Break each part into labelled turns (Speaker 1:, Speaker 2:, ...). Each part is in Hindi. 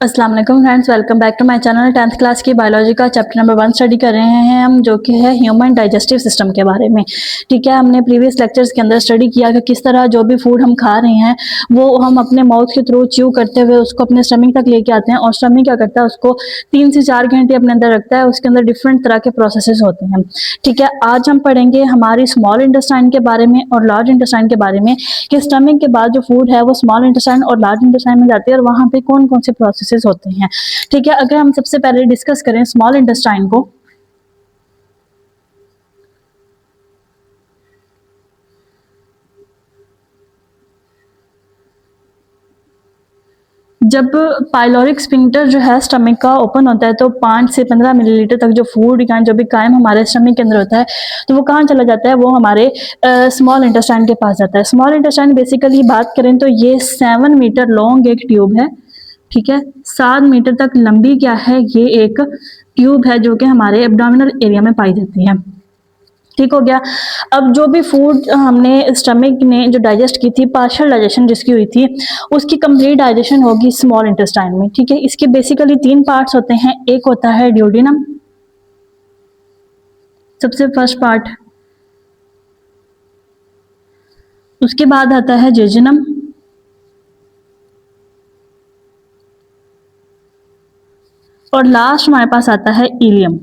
Speaker 1: अस्सलाम वालेकुम friends, welcome back to my channel. 10th class की बायोलॉजी का चैप्टर नंबर 1 स्टडी कर रहे हैं हम, जो कि है ह्यूमन डाइजेस्टिव सिस्टम के बारे में। ठीक है, हमने प्रीवियस लेक्चर्स के अंदर स्टडी किया कि किस तरह जो भी फूड हम खा रहे हैं वो हम अपने माउथ के थ्रू च्यू करते हुए उसको अपने स्टमक तक लेके आते हैं, और स्टमक क्या करता है, उसको 3 से 4 घंटे अपने अंदर रखता है। उसके अंदर डिफरेंट तरह के प्रोसेसेस होते हैं। ठीक है, आज हम पढ़ेंगे हमारी स्मॉल इंटेस्टाइन के बारे में और लार्ज इंटेस्टाइन के बारे में, कि स्टमक के बाद जो फूड है वो स्मॉल इंटेस्टाइन और लार्ज इंटेस्टाइन में जाती है, और वहाँ पे कौन कौन से प्रोसेसेस होते हैं। ठीक है, अगर हम सबसे पहले डिस्कस करें स्मॉल इंटेस्टाइन को, जब पाइलोरिक स्फिंक्टर जो है स्टमक का ओपन होता है तो 5 से 15 मिलीलीटर तक जो फूड या जो भी कायम हमारे स्टमक के अंदर होता है, तो वो कहाँ चला जाता है, वो हमारे स्मॉल इंटेस्टाइन के पास जाता है। स्मॉल इंटेस्टाइन बेसिकली बात करें तो ये 7 मीटर लॉन्ग एक ट्यूब है। ठीक है, 7 मीटर तक लंबी क्या है, ये एक ट्यूब है जो कि हमारे एब्डोमिनल एरिया में पाई जाती है। ठीक हो गया। अब जो भी फूड हमने स्टमक ने जो डाइजेस्ट की थी, पार्शियल डाइजेशन जिसकी हुई थी, उसकी कंप्लीट डाइजेशन होगी स्मॉल इंटेस्टाइन में। ठीक है, इसके बेसिकली 3 पार्ट्स होते हैं। एक होता है ड्यूडेनम, सबसे फर्स्ट पार्ट। उसके बाद आता है जेजुनम, और लास्ट हमारे पास आता है इलियम।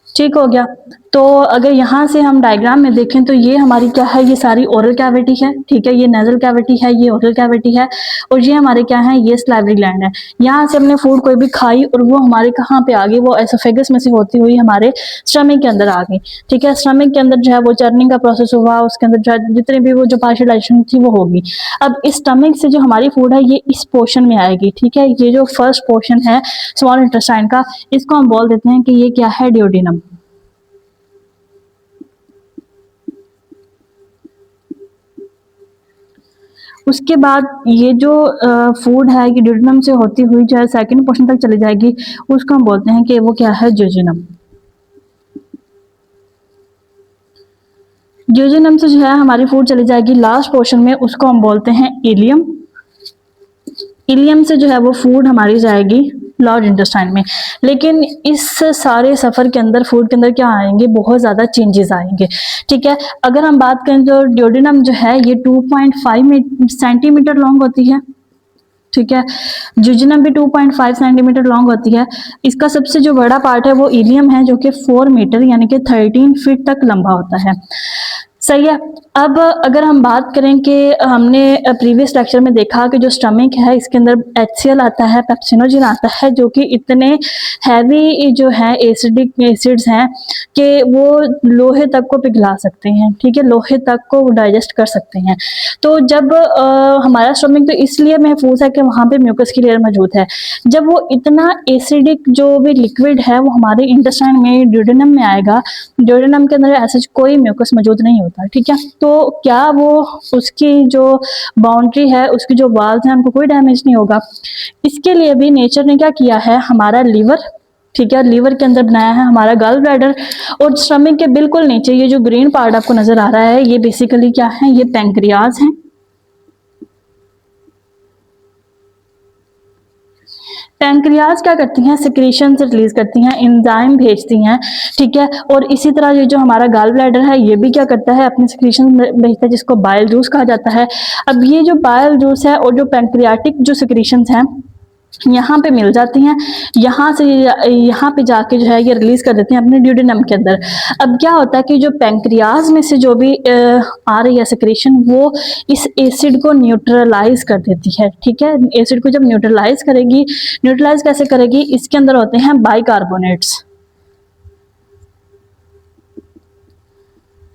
Speaker 1: ठीक हो गया। तो अगर यहाँ से हम डायग्राम में देखें तो ये हमारी क्या है, ये सारी ओरल कैविटी है। ठीक है, ये नेजल कैविटी है, ये ओरल कैविटी है, और ये हमारे क्या है, ये सलाइवरी ग्लैंड है। यहाँ से हमने फूड कोई भी खाई और वो हमारे कहाँ पे आ गई, वो एसोफेगस में से होती हुई हमारे स्टमक के अंदर आ गई। ठीक है, स्टमक के अंदर जो है वो चर्निंग का प्रोसेस हुआ, उसके अंदर जो है जितने भी वो जो पार्शियल डाइजेशन थी वो होगी। अब इस स्टमक से जो हमारी फूड है ये इस पोर्शन में आएगी। ठीक है, ये जो फर्स्ट पोर्शन है स्मॉल इंटेस्टाइन का, इसको हम बोल देते हैं कि ये क्या है, ड्यूडेनम। उसके बाद ये जो फूड है ये ड्यूडेनम से होती हुई जो है सेकंड पोर्शन तक चली जाएगी, उसको हम बोलते हैं कि वो क्या है, जेजुनम। जेजुनम से जो है हमारी फूड चली जाएगी लास्ट पोर्शन में, उसको हम बोलते हैं इलियम। इलियम से जो है वो फूड हमारी जाएगी लार्ज इंटेस्टाइन में। लेकिन इस सारे सफर के अंदर फूड के अंदर क्या आएंगे, बहुत ज्यादा चेंजेस आएंगे। ठीक है, अगर हम बात करें तो ड्यूडेनम जो है ये 2.5 सेंटीमीटर लॉन्ग होती है। ठीक है, जुजिनम भी 2.5 सेंटीमीटर लॉन्ग होती है। इसका सबसे जो बड़ा पार्ट है वो इलियम है, जो कि 4 मीटर यानी कि 13 फीट तक लंबा होता है। सही है। अब अगर हम बात करें कि हमने प्रीवियस लेक्चर में देखा कि जो स्टमक है इसके अंदर HCl आता है, पेप्सिनोजन आता है, जो कि इतने हैवी जो है एसिडिक एसिड्स हैं कि वो लोहे तक को पिघला सकते हैं। ठीक है, लोहे तक को डाइजेस्ट कर सकते हैं। तो जब हमारा स्टमक तो इसलिए महफूज है कि वहाँ पे म्यूकस की लेयर मौजूद है। जब वो इतना एसिडिक जो भी लिक्विड है वो हमारे इंटेस्टाइन में ड्यूडेनम में आएगा, ड्यूडेनम के अंदर ऐसा कोई म्यूकस मौजूद नहीं होता। ठीक है, तो क्या वो उसकी जो बाउंड्री है, उसकी जो वाल्स हैं, उनको कोई डैमेज नहीं होगा। इसके लिए भी नेचर ने क्या किया है, हमारा लीवर, ठीक है, लीवर के अंदर बनाया है हमारा गल ब्लैडर, और स्टमक के बिल्कुल नीचे ये जो ग्रीन पार्ट आपको नजर आ रहा है, ये बेसिकली क्या है, ये पैंक्रियाज है। पैंक्रियाज क्या करती हैं, सिक्रीशन से रिलीज करती हैं, एंजाइम भेजती हैं। ठीक है, और इसी तरह ये जो हमारा गॉल ब्लैडर है ये भी क्या करता है, अपनी सिक्रीशन भेजता है, जिसको बाइल जूस कहा जाता है। अब ये जो बाइल जूस है और जो पैंक्रियाटिक जो सिक्रीशंस हैं यहाँ पे मिल जाती हैं, यहाँ से यहाँ पे जाके जो है ये रिलीज कर देते हैं अपने ड्यूडेनम के अंदर। अब क्या होता है कि जो पैंक्रियाज में से जो भी आ रही है सिक्रीशन, वो इस एसिड को न्यूट्रलाइज कर देती है। ठीक है, एसिड को जब न्यूट्रलाइज करेगी, न्यूट्रलाइज कैसे करेगी, इसके अंदर होते हैं बाइकार्बोनेट्स।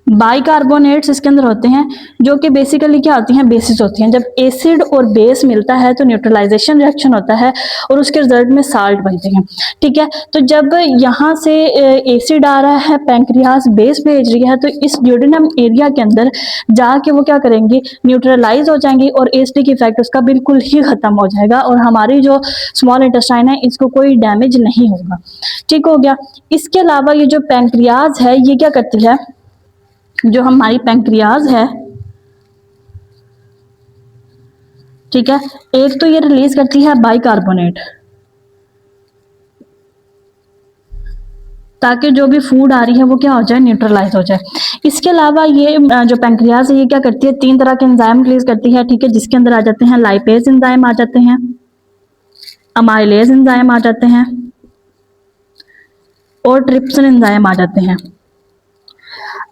Speaker 1: बाइकार्बोनेट्स इसके अंदर होते हैं, जो कि बेसिकली क्या होती हैं, बेसिस होती हैं। जब एसिड और बेस मिलता है तो न्यूट्रलाइजेशन रिएक्शन होता है और उसके रिजल्ट में साल्ट बनते हैं। ठीक है, तो जब यहाँ से एसिड आ रहा है, पैंक्रियाज बेस भेज रही है, तो इस ड्यूडेनम एरिया के अंदर जाके वो क्या करेंगी, न्यूट्रलाइज हो जाएंगी, और एसिडिक इफेक्ट उसका बिल्कुल ही खत्म हो जाएगा, और हमारी जो स्मॉल इंटेस्टाइन है इसको कोई डैमेज नहीं होगा। ठीक हो गया। इसके अलावा ये जो पैंक्रियाज है ये क्या करती है, जो हमारी पैंक्रियाज है ठीक है। एक तो ये रिलीज करती है बाइकार्बोनेट, ताकि जो भी फूड आ रही है वो क्या हो जाए, न्यूट्रलाइज हो जाए। इसके अलावा ये जो पैंक्रियाज है ये क्या करती है, 3 तरह के एंजाइम रिलीज करती है, ठीक है, जिसके अंदर आ जाते हैं लाइपेज एंजाइम आ जाते हैं, अमाइलेज एंजाइम आ जाते हैं और ट्रिप्सिन एंजाइम आ जाते हैं।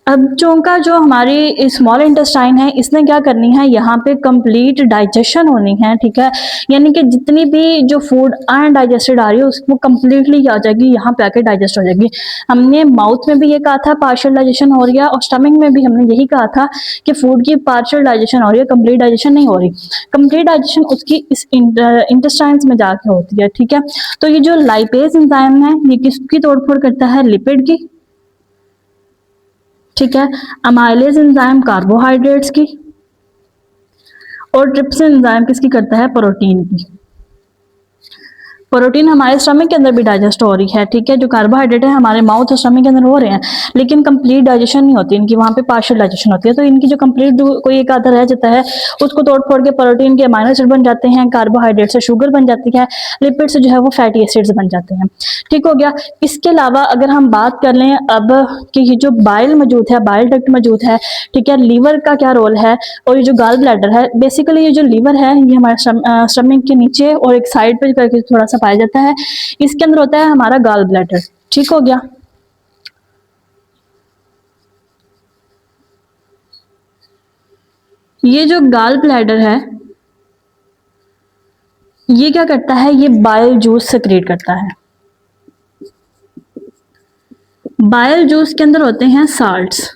Speaker 1: अब चूंकि जो हमारी स्मॉल इंटेस्टाइन है इसने क्या करनी है, यहाँ पे कंप्लीट डाइजेशन होनी है, ठीक है, यानी कि जितनी भी जो फूड अनडाइजेस्टेड आ रही है उसको कंप्लीटली क्या हो जाएगी, यहाँ पे आके डाइजेस्ट हो जाएगी। हमने माउथ में भी ये कहा था पार्शियल डाइजेशन हो रही है, और स्टमक में भी हमने यही कहा था कि फूड की पार्शियल डाइजेशन हो रही है, कंप्लीट डाइजेशन नहीं हो रही। कंप्लीट डाइजेशन उसकी इस इंटेस्टाइन्स में जाके होती है, ठीक है। तो ये जो लाइपेज एंजाइम है ये किसकी तोड़फोड़ करता है, लिपिड की, ठीक है। अमाइलेज एंजाइम कार्बोहाइड्रेट्स की, और ट्रिप्सिन एंजाइम किसकी करता है, प्रोटीन की। प्रोटीन हमारे स्टमक के अंदर भी डाइजेस्ट हो रही है, ठीक है, जो कार्बोहाइड्रेट है हमारे माउथ और स्टमक के अंदर हो रहे हैं, लेकिन कंप्लीट डाइजेशन नहीं होती इनकी, वहां पे पार्शियल डाइजेशन होती है। तो इनकी जो कंप्लीट कोई एक आधा रह जाता है उसको तोड़ फोड़ के प्रोटीन के अमाइनो एसिड बन जाते हैं, कार्बोहाइड्रेट से शुगर बन जाती है, लिपिड से जो है वो फैटी एसिड्स बन जाते हैं, ठीक हो गया। इसके अलावा अगर हम बात कर लें अब कि ये जो बाइल मौजूद है, बाइल डक्ट मौजूद है, ठीक है, लीवर का क्या रोल है, और ये जो गाल ब्लैडर है, बेसिकली ये जो लीवर है ये हमारे स्टमक के नीचे और एक साइड पे करके थोड़ा सा पाया जाता है, इसके अंदर होता है हमारा गाल ब्लैडर, ठीक हो गया। ये जो गाल ब्लैडर है ये क्या करता है, ये बाइल जूस सेक्रेट करता है। बाइल जूस के अंदर होते हैं साल्ट्स,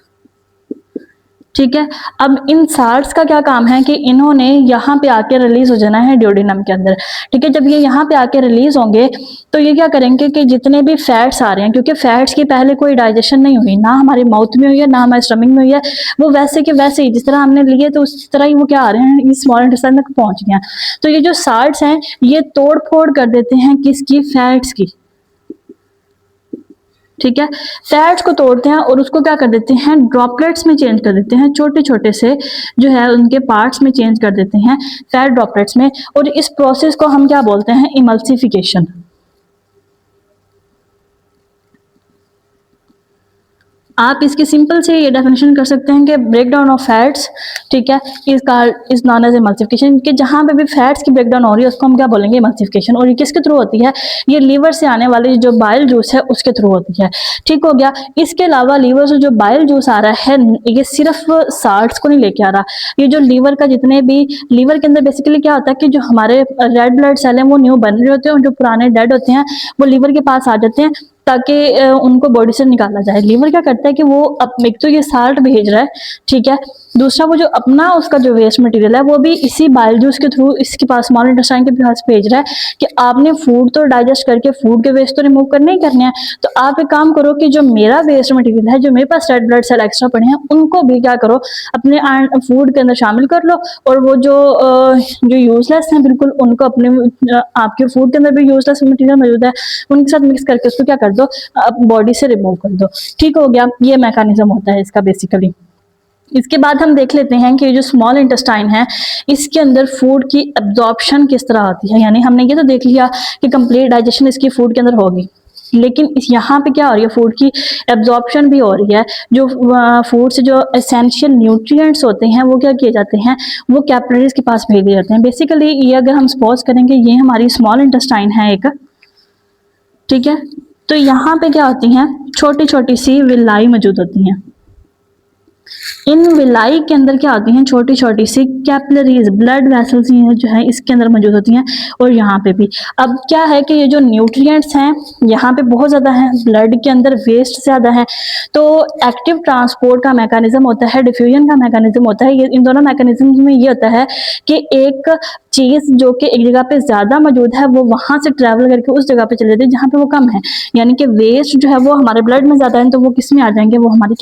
Speaker 1: ठीक है। अब इन साल्ट्स का क्या काम है कि इन्होंने यहाँ पे आके रिलीज हो जाना है ड्यूडेनम के अंदर, ठीक है। जब ये यहाँ पे आके रिलीज होंगे तो ये क्या करेंगे कि जितने भी फैट्स आ रहे हैं, क्योंकि फैट्स की पहले कोई डाइजेशन नहीं हुई, ना हमारे माउथ में हुई है ना हमारे स्टमक में हुई है, वो वैसे के वैसे ही जिस तरह हमने लिए तो उस तरह ही वो क्या आ रहे हैं, इस स्मॉल इंटेस्टाइन तक पहुंच गए हैं। तो ये जो साल्ट्स हैं ये तोड़ फोड़ कर देते हैं किसकी, फैट्स की, ठीक है। फैट्स को तोड़ते हैं और उसको क्या कर देते हैं, ड्रॉपलेट्स में चेंज कर देते हैं, छोटे छोटे से जो है उनके पार्ट्स में चेंज कर देते हैं, फैट ड्रॉपलेट्स में। और इस प्रोसेस को हम क्या बोलते हैं, इमल्सिफिकेशन। आप इसकी सिंपल से ये डेफिनेशन कर सकते हैं कि ब्रेक डाउन ऑफ फैट्स, ठीक है, इज नॉन एज एमल्सिफिकेशन, कि जहां पे भी फैट्स की ब्रेक डाउन हो रही है उसको हम क्या बोलेंगे, एमल्सिफिकेशन। और ये किसके थ्रू होती है, ये लीवर से आने वाली जो बाइल जूस है उसके थ्रू होती है, ठीक हो गया। इसके अलावा लीवर से जो बाइल जूस आ रहा है ये सिर्फ साल्ट्स को नहीं लेके आ रहा, ये जो लीवर का जितने भी, लीवर के अंदर बेसिकली क्या होता है कि जो हमारे रेड ब्लड सेल हैं वो न्यू बन रहे होते हैं और जो पुराने डेड होते हैं वो लीवर के पास आ जाते हैं ताकि उनको बॉडी से निकाला जाए। लीवर क्या करता है कि वो एक तो ये साल्ट भेज रहा है, ठीक है, दूसरा वो जो अपना उसका जो वेस्ट मटेरियल है वो भी इसी बाइल जूस के थ्रू इसके पास, स्मॉल इंटेस्टाइन के पास भेज रहा है कि आपने फूड तो डाइजेस्ट करके फूड के वेस्ट तो रिमूव करने ही करने हैं, तो आप एक काम करो कि जो मेरा वेस्ट मटेरियल है, जो मेरे पास रेड ब्लड सेल एक्स्ट्रा पड़े हैं उनको भी क्या करो, अपने फूड के अंदर शामिल कर लो, और वो जो यूजलेस हैं बिल्कुल उनको अपने आपके फूड के अंदर भी यूजलेस मटेरियल मौजूद है उनके साथ मिक्स करके उसको क्या कर दो, बॉडी से रिमूव कर दो, ठीक हो गया। ये मैकेनिज्म होता है इसका बेसिकली। इसके बाद हम देख लेते हैं कि ये जो स्मॉल इंटेस्टाइन है इसके अंदर फूड की एब्जॉर्प्शन किस तरह होती है। यानी हमने ये तो देख लिया कि कंप्लीट डाइजेशन इसकी फूड के अंदर होगी, लेकिन इस यहाँ पे क्या हो रही है, फूड की एब्जॉर्प्शन भी हो रही है। जो फूड से जो एसेंशियल न्यूट्रिएंट्स होते हैं वो क्या किए जाते हैं, वो कैपिलरीज के पास भेज दिए जाते हैं। बेसिकली ये अगर हम सपोज करेंगे ये हमारी स्मॉल इंटेस्टाइन है एक, ठीक है, तो यहाँ पे क्या होती हैं, छोटी छोटी सी विलाई मौजूद होती हैं। इन विलाई के अंदर क्या होती हैं, छोटी छोटी सी कैपिलरीज, ब्लड वेसल्स जो है इसके अंदर मौजूद होती हैं, और यहाँ पे भी। अब क्या है कि ये जो न्यूट्रिएंट्स हैं यहाँ पे बहुत ज़्यादा हैं, ब्लड के अंदर वेस्ट ज़्यादा है, तो एक्टिव ट्रांसपोर्ट का मैकेनिज्म होता है, डिफ्यूजन का मैकेनिज्म होता है। ये इन दोनों मैकेनिज्म में ये होता है कि एक चीज़ जो कि एक जगह पे ज़्यादा मौजूद है वो वहाँ से ट्रैवल करके उस जगह पे चले जाती है जहाँ पे वो कम है। यानी कि वेस्ट जो है वो हमारे ब्लड में ज़्यादा है तो वो किस में आ जाएंगे, वो हमारी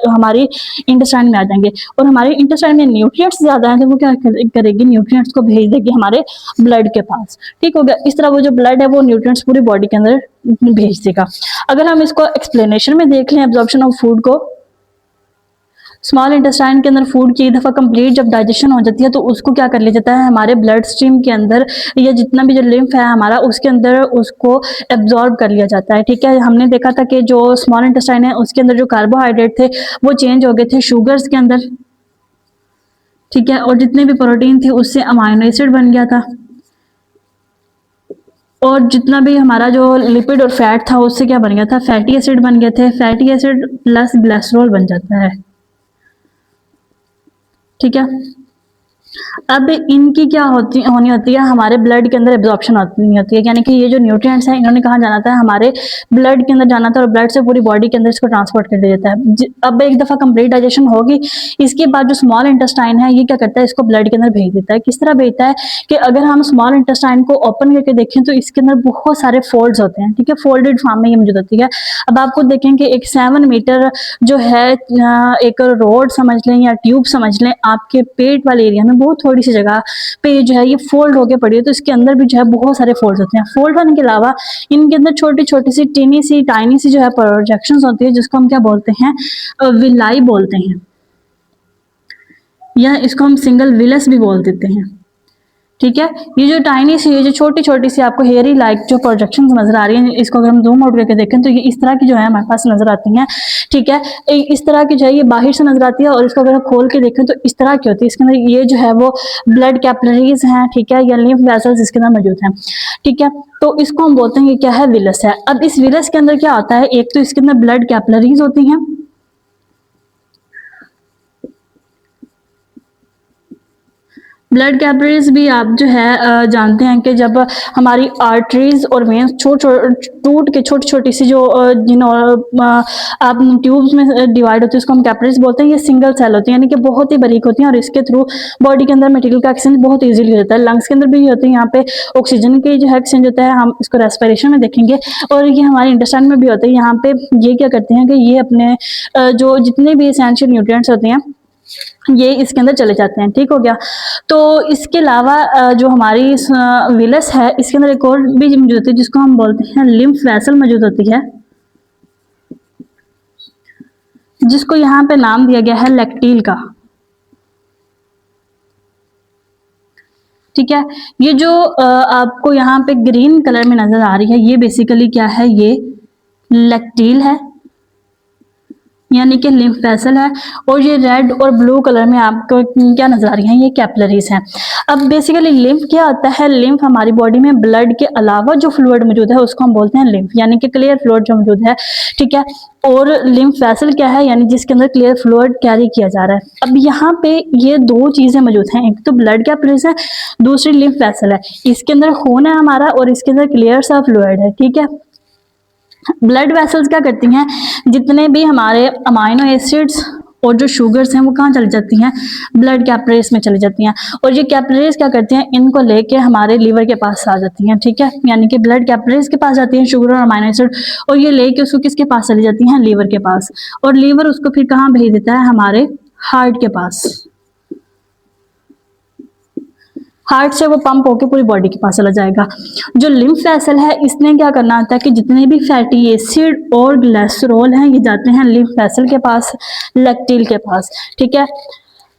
Speaker 1: हमारी इंटेस्टाइन में आ जाएंगे, और हमारे इंटेस्टाइन में न्यूट्रिएंट्स ज़्यादा है तो वो क्या करेगी, न्यूट्रिएंट्स को भेज देगी हमारे ब्लड के पास, ठीक हो गया। इस तरह वो जो ब्लड है वो न्यूट्रिएंट्स पूरी बॉडी के अंदर भेज देगा। अगर हम इसको एक्सप्लेनेशन में देख लें एब्जॉर्प्शन ऑफ फूड को, स्मॉल इंटेस्टाइन के अंदर फूड की एक दफ़ा कंप्लीट जब डाइजेशन हो जाती है तो उसको क्या कर लिया जाता है, हमारे ब्लड स्ट्रीम के अंदर या जितना भी जो लिम्फ है हमारा उसके अंदर उसको एब्जॉर्ब कर लिया जाता है। ठीक है, हमने देखा था कि जो स्मॉल इंटेस्टाइन है उसके अंदर जो कार्बोहाइड्रेट थे वो चेंज हो गए थे शुगर्स के अंदर। ठीक है, और जितने भी प्रोटीन थे उससे अमाइनो एसिड बन गया था, और जितना भी हमारा जो लिपिड और फैट था उससे क्या बन गया था, फैटी एसिड बन गए थे। फैटी एसिड प्लस ग्लिसरॉल बन जाता है। ठीक है, अब इनकी क्या होनी होती है, हमारे ब्लड के अंदर एब्जॉर्प्शन नहीं होती है, यानी कि ये जो न्यूट्रिएंट्स हैं इन्होंने कहाँ जाना था, हमारे ब्लड के अंदर जाना था और ब्लड से पूरी बॉडी के अंदर इसको ट्रांसपोर्ट कर दिया जाता है। अब एक दफ़ा कंप्लीट डाइजेशन होगी, इसके बाद जो स्मॉल इंटेस्टाइन है ये क्या करता है, इसको ब्लड के अंदर भेज देता है। किस तरह भेजता है कि अगर हम स्मॉल इंटेस्टाइन को ओपन करके देखें तो इसके अंदर बहुत सारे फोल्ड्स होते हैं। ठीक है, फोल्डेड फॉर्म में ये मौजूद होती है। अब आपको देखें कि एक 7 मीटर जो है एक रोड समझ लें या ट्यूब समझ लें, आपके पेट वाले एरिया में बहुत थोड़ी सी जगह पे जो है ये फोल्ड होके पड़ी है, तो इसके अंदर भी जो है बहुत सारे फोल्ड होते हैं। फोल्ड होने के अलावा इनके अंदर छोटी छोटी सी टीनी सी टाइनी सी जो है प्रोजेक्शंस होती है, जिसको हम क्या बोलते हैं, विलाई बोलते हैं, या इसको हम सिंगल विलस भी बोल देते हैं। ठीक है, ये जो टाइनी सी, ये जो छोटी छोटी सी आपको हेयरी लाइक जो प्रोजेक्शन नजर आ रही है, इसको अगर हम जूम आउट करके देखें तो ये इस तरह की जो है हमारे पास नजर आती हैं। ठीक है, इस तरह की जो है ये बाहर से नजर आती है, और इसको अगर हम खोल के देखें तो इस तरह की होती है। इसके अंदर ये जो है वो ब्लड कैपिलरीज हैं, ठीक है, या लिम्फ वेसल्स इसके अंदर मौजूद हैं। ठीक है, तो इसको हम बोलते हैं ये क्या है, विलस है। अब इस विलस के अंदर क्या होता है, एक तो इसके अंदर ब्लड कैपिलरीज होती हैं, ब्लड कैपिलरीज भी आप जो है जानते हैं कि जब हमारी आर्टरीज और वेन्स टूट के छोटी छोटी सी जो आप ट्यूब्स में डिवाइड होती है उसको हम कैपिलरीज बोलते हैं। ये सिंगल सेल होती है, यानी कि बहुत ही बारीक होती हैं, और इसके थ्रू बॉडी के अंदर मटेरियल का एक्सचेंज बहुत इजीली हो जाता है। लंग्स के अंदर भी होती है, यहाँ पे ऑक्सीजन की जो है एक्सचेंज होता है, हम इसको रेस्पिरेशन में देखेंगे, और ये हमारे इंटेस्टाइन में भी होता है। यहाँ पे ये क्या करते हैं कि ये अपने जो जितने भी एसेंशियल न्यूट्रिएंट्स होते हैं ये इसके अंदर चले जाते हैं। ठीक हो गया, तो इसके अलावा जो हमारी विलस है इसके अंदर एक और भी मौजूद होती है जिसको हम बोलते हैं लिम्फ वेसल मौजूद होती है, जिसको यहाँ पे नाम दिया गया है लैक्टील का। ठीक है, ये जो आपको यहाँ पे ग्रीन कलर में नजर आ रही है ये बेसिकली क्या है, ये लैक्टील है, यानी कि लिम्फ वेसल है, और ये रेड और ब्लू कलर में आपको क्या नजर आ रही हैं, ये कैपिलरीज हैं। अब बेसिकली लिम्फ क्या होता है, लिम्फ हमारी बॉडी में ब्लड के अलावा जो फ्लूइड मौजूद है उसको हम बोलते हैं लिम्फ, यानी कि क्लियर फ्लूइड जो मौजूद है। ठीक है, और लिम्फ वेसल क्या है, यानी जिसके अंदर क्लियर फ्लूइड कैरी किया जा रहा है। अब यहाँ पे ये दो चीजें मौजूद हैं, एक तो ब्लड कैपिलरीज है, दूसरी लिम्फ वेसल है। इसके अंदर खून है हमारा और इसके अंदर क्लियर सा फ्लूइड है। ठीक है, ब्लड वेसल्स क्या करती हैं, जितने भी हमारे अमाइनो एसिड्स और जो शुगर्स हैं वो कहाँ चली जाती हैं, ब्लड कैपिलरीज में चली जाती हैं, और ये कैपिलरीज क्या करती हैं, इनको लेके हमारे लीवर के पास आ जाती हैं। ठीक है, यानी कि ब्लड कैपिलरीज के पास जाती हैं शुगर और अमाइनो एसिड, और ये लेके उसको किसके पास चली जाती हैं, लीवर के पास, और लीवर उसको फिर कहाँ भेज देता है, हमारे हार्ट के पास। हार्ट से वो पंप होकर पूरी बॉडी के पास चला जाएगा। जो लिम्फ वेसल है इसने क्या करना होता है कि जितने भी फैटी एसिड और ग्लिसरॉल हैं ये जाते हैं लिम्फ वेसल के पास, लैक्टील के पास। ठीक है,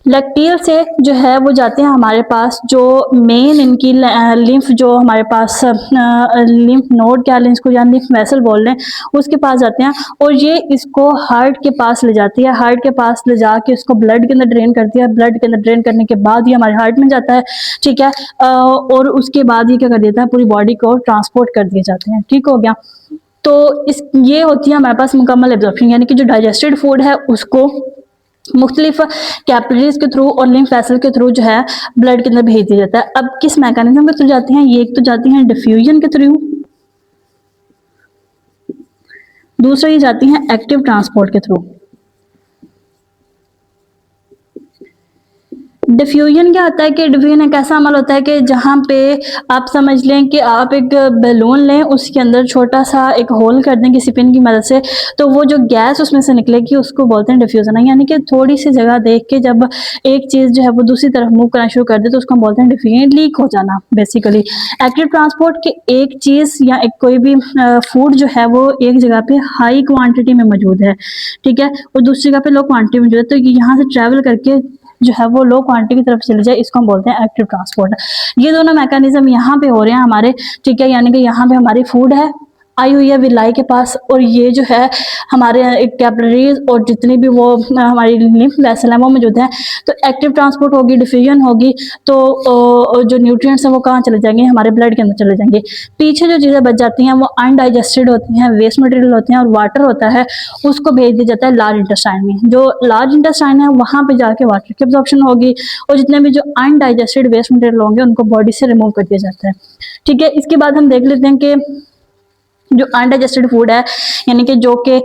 Speaker 1: लैक्टील से जो है वो जाते हैं हमारे पास जो मेन इनकी लिम्फ जो हमारे पास लिम्फ नोड क्या लें इसको, या लिम्फ वेसल बोल रहे हैं, उसके पास जाते हैं, और ये इसको हार्ट के पास ले जाती है। हार्ट के पास ले जाके इसको ब्लड के अंदर ड्रेन करती है, ब्लड के अंदर ड्रेन करने के बाद ये हमारे हार्ट में जाता है। ठीक है, और उसके बाद ये क्या कर देता है, पूरी बॉडी को ट्रांसपोर्ट कर दिए जाते हैं। ठीक हो गया, तो इस ये होती है हमारे पास मुकम्मल एब्जॉर्प्शन, यानी कि जो डाइजेस्टेड फूड है उसको मुख्तलिफ कैपिलरीज के थ्रू और लिम्फ वेसल के थ्रू जो है ब्लड के अंदर भेज दिया जाता है। अब किस मैकेनिज्म के थ्रू जाती हैं, ये एक तो जाती हैं डिफ्यूजन के थ्रू, दूसरा ये जाती हैं एक्टिव ट्रांसपोर्ट के थ्रू। डिफ्यूजन क्या होता है कि डिफ्यूजन एक ऐसा अमल होता है कि जहाँ पे आप समझ लें कि आप एक बैलून लें, उसके अंदर छोटा सा एक होल कर दें किसी पिन की मदद से, तो वो जो गैस उसमें से निकलेगी उसको बोलते हैं डिफ्यूजन है। यानी कि थोड़ी सी जगह देख के जब एक चीज़ जो है वो दूसरी तरफ मूव करना शुरू कर दे तो उसको हम बोलते हैं डिफ्यूजन, लीक हो जाना बेसिकली। एक्टिव ट्रांसपोर्ट की एक चीज़ या एक कोई भी फूड जो है वो एक जगह पे हाई क्वांटिटी में मौजूद है, ठीक है, और दूसरी जगह पे लो क्वांटिटी में मौजूद है, तो यहाँ से ट्रैवल करके जो है वो लो क्वांटिटी की तरफ चले जाए, इसको हम बोलते हैं एक्टिव ट्रांसपोर्ट। ये दोनों मैकेनिज्म यहाँ पे हो रहे हैं हमारे, ठीक है, यानी कि यहाँ पे हमारी फूड है आई हुई है विलाई के पास, और ये जो है हमारे कैपिलरीज और जितनी भी वो हमारी लिम्फ वेसल है वो मौजूद है। तो एक्टिव ट्रांसपोर्ट होगी, डिफ्यूजन होगी, तो जो न्यूट्रिएंट्स हैं वो कहाँ चले जाएंगे, हमारे ब्लड के अंदर चले जाएंगे। पीछे जो चीज़ें बच जाती हैं वो अनडाइजेस्टेड होती हैं, वेस्ट मटेरियल होते हैं, और वाटर होता है, उसको भेज दिया जाता है लार्ज इंटेस्टाइन में। जो लार्ज इंटेस्टाइन है वहाँ पे जाके वाटर की एब्जॉर्प्शन होगी, और जितने भी जो अनडाइजेस्टेड वेस्ट मटेरियल होंगे उनको बॉडी से रिमूव कर दिया जाता है, ठीक है। इसके बाद हम देख लेते हैं कि जो अनडाइजेस्टेड फूड है, यानी कि जो कि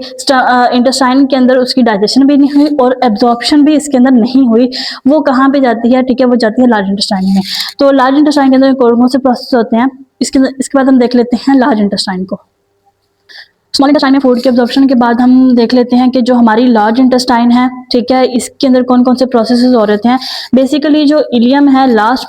Speaker 1: इंटेस्टाइन के अंदर उसकी डाइजेशन भी नहीं हुई और एब्जॉर्प्शन भी इसके अंदर नहीं हुई, वो कहाँ पे जाती है, ठीक है, वो जाती है लार्ज इंटेस्टाइन में। तो लार्ज इंटेस्टाइन के अंदर कौन कौन से प्रोसेस होते हैं, इसके बाद हम देख लेते हैं लार्ज इंटेस्टाइन को। स्मॉल इंटेस्टाइन में फूड के एब्जॉर्प्शन के बाद हम देख लेते हैं कि जो हमारी लार्ज इंटेस्टाइन है, ठीक है, इसके अंदर कौन कौन से प्रोसेसेस हो रहे हैं। बेसिकली जो इलियम है, लास्ट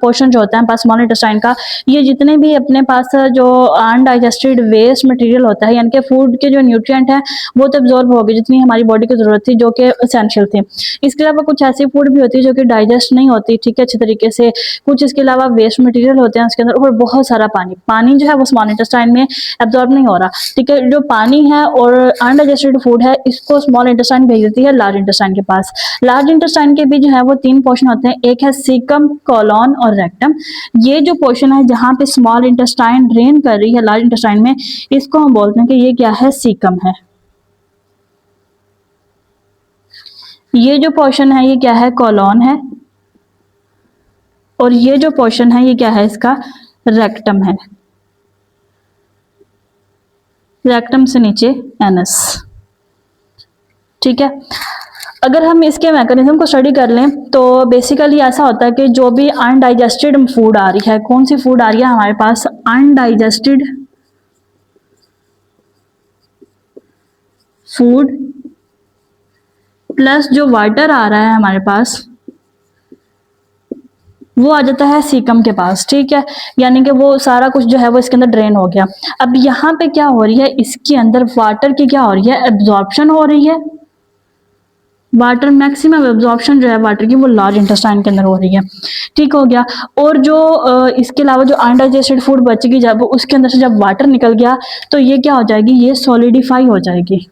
Speaker 1: पोर्शन जो होता है स्मॉल इंटेस्टाइन का, ये जितने भी अपने पास जो अनडाइजेस्टेड वेस्ट मटेरियल होता है, यानी कि फूड के जो न्यूट्रिएंट है वो तो एब्जॉर्ब हो गए जितनी हमारी बॉडी की जरूरत थी, जो कि एसेंशियल थे। इसके अलावा कुछ ऐसी फूड भी होती है जो कि डाइजेस्ट नहीं होती, ठीक है, अच्छे तरीके से, कुछ इसके अलावा वेस्ट मटेरियल होते हैं उसके अंदर, और बहुत सारा पानी जो है वो स्मॉल इंटेस्टाइन में एब्जॉर्ब नहीं हो रहा, ठीक है। जो पानी है और अनडाइजेस्टेड फूड है, इसको स्मॉल इंटेस्टाइन भेज देती है लार्ज इंटेस्टाइन के पास। लार्ज इंटेस्टाइन के भी जो है वो 3 पोर्शन होते हैं, एक है सीकम, कोलॉन और रेक्टम। ये जो पोर्शन है जहां पे स्मॉल इंटेस्टाइन ड्रेन कर रही है लार्ज इंटेस्टाइन में, इसको हम बोलते हैं कि ये क्या है, सीकम है। ये जो पोर्शन है ये क्या है, कोलॉन है, और ये जो पोर्शन है ये क्या है, इसका रेक्टम है। रेक्टम से नीचे एनस, ठीक है। अगर हम इसके मैकेनिज्म को स्टडी कर लें तो बेसिकली ऐसा होता है कि जो भी अनडाइजेस्टेड फूड आ रही है, कौन सी फूड आ रही है हमारे पास, अनडाइजेस्टेड फूड प्लस जो वाटर आ रहा है हमारे पास, वो आ जाता है सीकम के पास, ठीक है। यानी कि वो सारा कुछ जो है वो इसके अंदर ड्रेन हो गया। अब यहाँ पे क्या हो रही है, इसके अंदर वाटर की क्या हो रही है, एब्जॉर्प्शन हो रही है। वाटर मैक्सिमम एब्जॉर्प्शन जो है वाटर की वो लार्ज इंटेस्टाइन के अंदर हो रही है, ठीक हो गया। और जो इसके अलावा जो अनडाइजेस्टेड फूड बचेगी, जब उसके अंदर से जब वाटर निकल गया तो ये क्या हो जाएगी, ये सॉलिडिफाई हो जाएगी,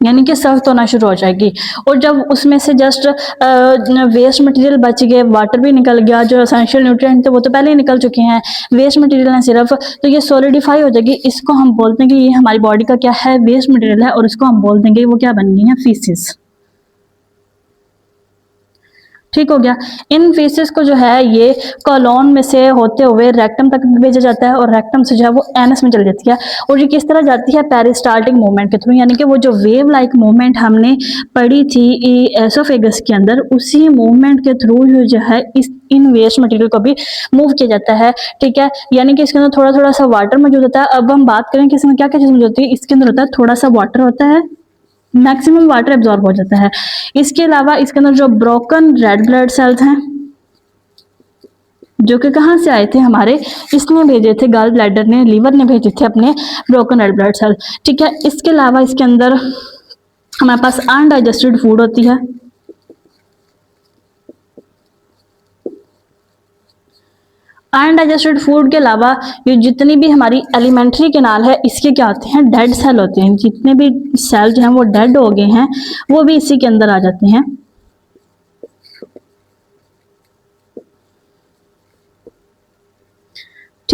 Speaker 1: यानी कि सख्त होना शुरू हो जाएगी। और जब उसमें से जस्ट वेस्ट मटेरियल बच गए, वाटर भी निकल गया, जो एसेंशियल न्यूट्रिएंट थे वो तो पहले ही निकल चुके हैं, वेस्ट मटेरियल है सिर्फ, तो ये सॉलिडिफाई हो जाएगी। इसको हम बोलते हैं कि ये हमारी बॉडी का क्या है, वेस्ट मटेरियल है, और इसको हम बोल देंगे वो क्या बन गई है, फीसिस, ठीक हो गया। इन फीसिस को जो है ये कॉलोन में से होते हुए रेक्टम तक भेजा जाता है, और रेक्टम से जो है वो एनस में चली जाती है। और ये किस तरह जाती है, पेरिस्टाल्टिक मूवमेंट के थ्रू, यानी कि वो जो वेव लाइक मूवमेंट हमने पढ़ी थी एसोफेगस के अंदर, उसी मूवमेंट के थ्रू जो है इस इन वेस्ट मटेरियल को भी मूव किया जाता है, ठीक है। यानी कि इसके अंदर थोड़ा थोड़ा सा वाटर मौजूद होता है। अब हम बात करें कि इसमें क्या क्या चीज मौजूद होती है, इसके अंदर होता है थोड़ा सा वाटर होता है, मैक्सिमम वाटर एब्जॉर्ब हो जाता है। इसके अलावा इसके अंदर जो ब्रोकन रेड ब्लड सेल्स हैं, जो कि कहाँ से आए थे, हमारे इसने भेजे थे, गॉल ब्लैडर ने, लीवर ने भेजे थे अपने ब्रोकन रेड ब्लड सेल, ठीक है। इसके अलावा इसके अंदर हमारे पास अनडाइजेस्टेड फूड होती है, अनडाइजेस्टेड फूड के अलावा ये जितनी भी हमारी एलिमेंट्री कैनाल है, इसके क्या होते हैं, डेड सेल होते हैं। जितने भी सेल जो हैं वो डेड हो गए हैं, वो भी इसी के अंदर आ जाते हैं,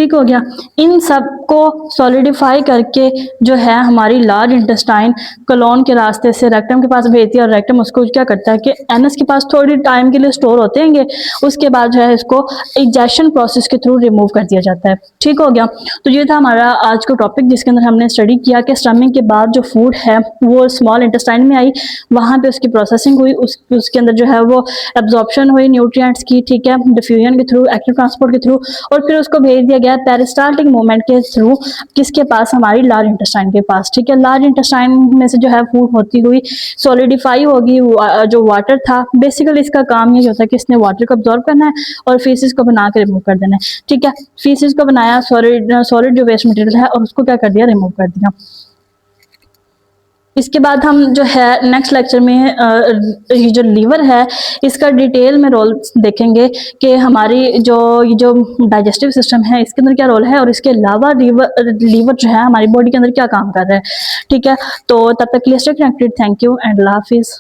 Speaker 1: ठीक हो गया। इन सब को सॉलिडिफाई करके जो है हमारी लार्ज इंटेस्टाइन कोलोन के रास्ते से रेक्टम के पास भेजती है और रेक्टम उसको क्या करता है कि एनस के पास थोड़ी टाइम के लिए स्टोर होते हैं, उसके बाद जो है इसको इजेक्शन प्रोसेस के थ्रू रिमूव कर दिया जाता है। ठीक हो गया। तो ये था हमारा आज का टॉपिक जिसके अंदर हमने स्टडी किया कि स्टमिंग के बाद जो फूड है वो स्मॉल इंटेस्टाइन में आई, वहाँ पे उसकी प्रोसेसिंग हुई, उसके अंदर जो है वो एब्जॉर्प्शन हुई न्यूट्रिएंट्स की, ठीक है, डिफ्यूजन के थ्रू, एक्टिव ट्रांसपोर्ट के थ्रू, और फिर उसको भेज दिया गया पेरिस्टाल्टिक मूवमेंट के थ्रू किसके पास, हमारी लार्ज इंटेस्टाइन के पास। ठीक है, लार्ज इंटेस्टाइन में से जो है फूड होती हुई सॉलिडिफाई होगी, जो वाटर था बेसिकली इसका काम ये होता है कि इसने वाटर को अब्जॉर्ब करना है और फीसिस को बना के रिमूव कर देना है। ठीक है, फीसिस को बनाया सॉलिड जो वेस्ट मटेरियल है और उसको क्या कर दिया, रिमूव कर दिया। इसके बाद हम जो है नेक्स्ट लेक्चर में ये जो लीवर है इसका डिटेल में रोल देखेंगे कि हमारी जो डाइजेस्टिव सिस्टम है इसके अंदर क्या रोल है, और इसके अलावा लीवर जो है हमारी बॉडी के अंदर क्या काम कर रहा है। ठीक है, तो तब तक के लिए stay connected. Thank you and Allah हाफिज़।